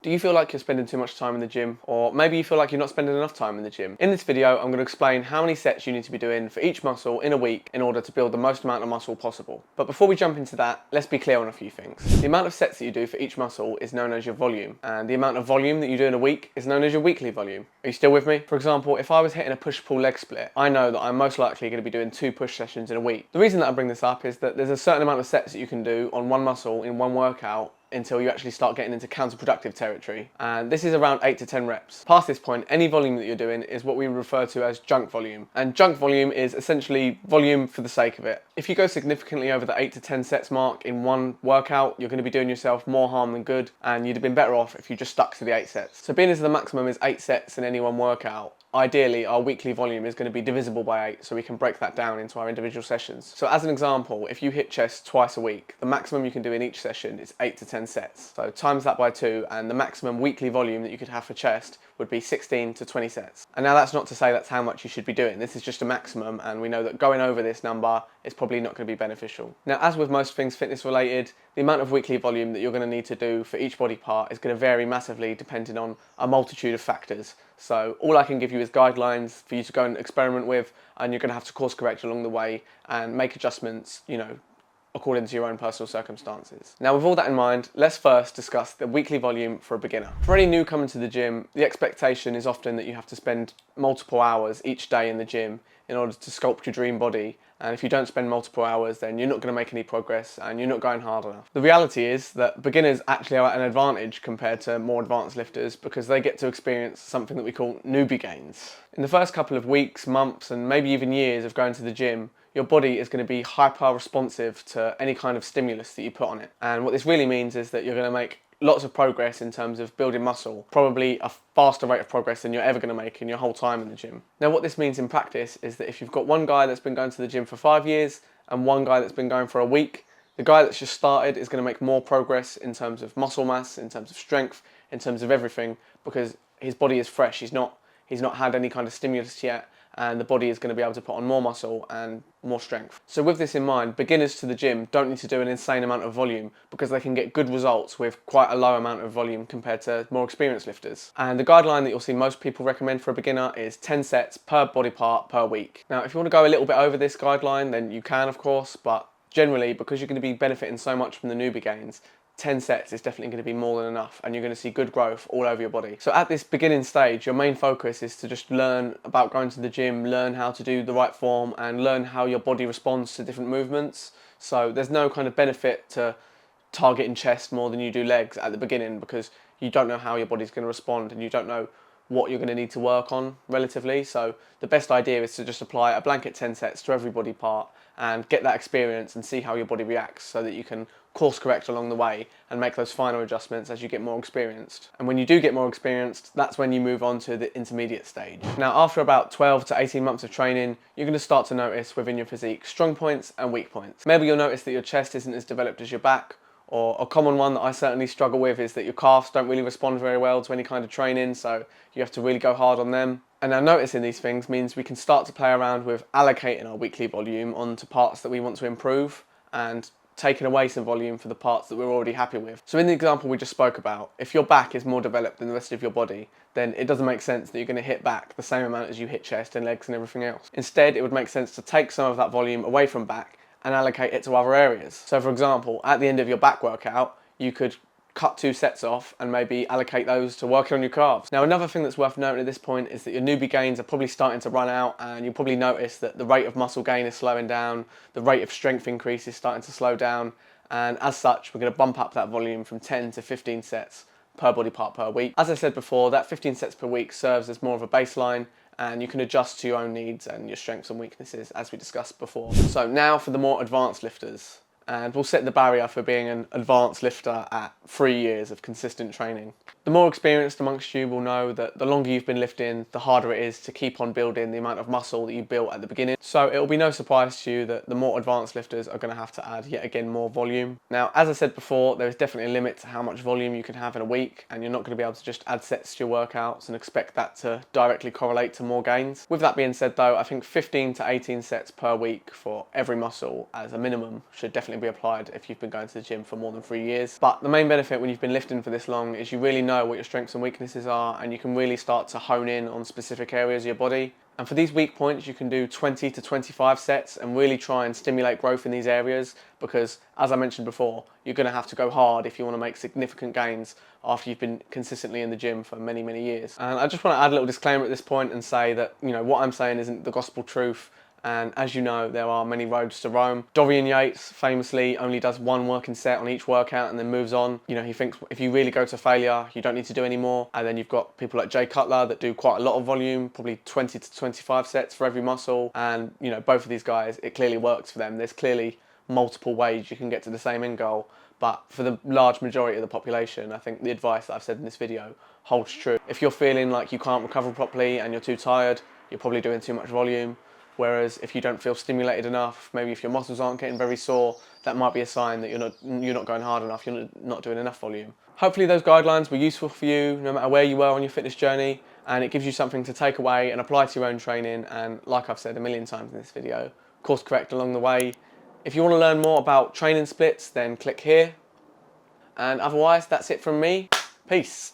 Do you feel like you're spending too much time in the gym? Or maybe you feel like you're not spending enough time in the gym? In this video, I'm going to explain how many sets you need to be doing for each muscle in a week in order to build the most amount of muscle possible. But before we jump into that, let's be clear on a few things. The amount of sets that you do for each muscle is known as your volume, and the amount of volume that you do in a week is known as your weekly volume. Are you still with me? For example, if I was hitting a push-pull leg split, I know that I'm most likely going to be doing 2 push sessions in a week. The reason that I bring this up is that there's a certain amount of sets that you can do on one muscle in one workout until you actually start getting into counterproductive territory, and this is around 8 to 10 reps. Past this point, any volume that you're doing is what we refer to as junk volume, and junk volume is essentially volume for the sake of it. If you go significantly over the 8 to 10 sets mark in one workout, you're going to be doing yourself more harm than good, and you'd have been better off if you just stuck to the 8 sets. So being as the maximum is 8 sets in any one workout, ideally our weekly volume is going to be divisible by 8, so we can break that down into our individual sessions. So as an example, if you hit chest twice a week, the maximum you can do in each session is 8 to 10 sets. So times that by 2, and the maximum weekly volume that you could have for chest would be 16 to 20 sets. And now that's not to say that's how much you should be doing. This is just a maximum, and we know that going over this number is probably not going to be beneficial. Now, as with most things fitness related, the amount of weekly volume that you're going to need to do for each body part is going to vary massively depending on a multitude of factors. So all I can give you is guidelines for you to go and experiment with, and you're going to have to course correct along the way and make adjustments, according to your own personal circumstances. Now, with all that in mind, let's first discuss the weekly volume for a beginner. For any newcomer to the gym, the expectation is often that you have to spend multiple hours each day in the gym in order to sculpt your dream body, and if you don't spend multiple hours, then you're not going to make any progress and you're not going hard enough. The reality is that beginners actually are at an advantage compared to more advanced lifters because they get to experience something that we call newbie gains. In the first couple of weeks, months, and maybe even years of going to the gym, your body is going to be hyper responsive to any kind of stimulus that you put on it. And what this really means is that you're going to make lots of progress in terms of building muscle, probably a faster rate of progress than you're ever going to make in your whole time in the gym. Now, what this means in practice is that if you've got one guy that's been going to the gym for 5 years and one guy that's been going for a week, the guy that's just started is going to make more progress in terms of muscle mass, in terms of strength, in terms of everything, because his body is fresh. He's not had any kind of stimulus yet, and the body is going to be able to put on more muscle and more strength. So with this in mind, beginners to the gym don't need to do an insane amount of volume because they can get good results with quite a low amount of volume compared to more experienced lifters. And the guideline that you'll see most people recommend for a beginner is 10 sets per body part per week. Now, if you want to go a little bit over this guideline, then you can, of course, but generally, because you're going to be benefiting so much from the newbie gains, 10 sets is definitely going to be more than enough, and you're going to see good growth all over your body. So at this beginning stage, your main focus is to just learn about going to the gym, learn how to do the right form, and learn how your body responds to different movements. So there's no kind of benefit to targeting chest more than you do legs at the beginning because you don't know how your body's going to respond and you don't know what you're going to need to work on relatively. So the best idea is to just apply a blanket 10 sets to every body part and get that experience and see how your body reacts so that you can course correct along the way and make those final adjustments as you get more experienced. And when you do get more experienced, that's when you move on to the intermediate stage. Now, after about 12 to 18 months of training, you're going to start to notice within your physique strong points and weak points. Maybe you'll notice that your chest isn't as developed as your back, or a common one that I certainly struggle with is that your calves don't really respond very well to any kind of training, so you have to really go hard on them. And now noticing these things means we can start to play around with allocating our weekly volume onto parts that we want to improve and taking away some volume for the parts that we're already happy with. So in the example we just spoke about, if your back is more developed than the rest of your body, then it doesn't make sense that you're going to hit back the same amount as you hit chest and legs and everything else. Instead, it would make sense to take some of that volume away from back and allocate it to other areas. So for example, at the end of your back workout, you could cut 2 sets off and maybe allocate those to working on your calves. Now, another thing that's worth noting at this point is that your newbie gains are probably starting to run out, and you'll probably notice that the rate of muscle gain is slowing down, the rate of strength increase is starting to slow down, and as such, we're going to bump up that volume from 10 to 15 sets per body part per week. As I said before, that 15 sets per week serves as more of a baseline, and you can adjust to your own needs and your strengths and weaknesses as we discussed before. So now for the more advanced lifters, and we'll set the barrier for being an advanced lifter at 3 years of consistent training. The more experienced amongst you will know that the longer you've been lifting, the harder it is to keep on building the amount of muscle that you built at the beginning. So it'll be no surprise to you that the more advanced lifters are going to have to add yet again more volume. Now, as I said before, there is definitely a limit to how much volume you can have in a week, and you're not going to be able to just add sets to your workouts and expect that to directly correlate to more gains. With that being said though, I think 15 to 18 sets per week for every muscle as a minimum should definitely definitely be applied if you've been going to the gym for more than 3 years. But the main benefit when you've been lifting for this long is you really know what your strengths and weaknesses are, and you can really start to hone in on specific areas of your body. And for these weak points, you can do 20 to 25 sets and really try and stimulate growth in these areas, because as I mentioned before, you're going to have to go hard if you want to make significant gains after you've been consistently in the gym for many, many years. And I just want to add a little disclaimer at this point and say that, what I'm saying isn't the gospel truth. And as you know, there are many roads to Rome. Dorian Yates famously only does one working set on each workout and then moves on. He thinks if you really go to failure, you don't need to do any more. And then you've got people like Jay Cutler that do quite a lot of volume, probably 20 to 25 sets for every muscle. And, both of these guys, it clearly works for them. There's clearly multiple ways you can get to the same end goal. But for the large majority of the population, I think the advice that I've said in this video holds true. If you're feeling like you can't recover properly and you're too tired, you're probably doing too much volume. Whereas if you don't feel stimulated enough, maybe if your muscles aren't getting very sore, that might be a sign that you're not going hard enough, you're not doing enough volume. Hopefully those guidelines were useful for you, no matter where you were on your fitness journey, and it gives you something to take away and apply to your own training, and like I've said a million times in this video, course correct along the way. If you want to learn more about training splits, then click here. And otherwise, that's it from me. Peace.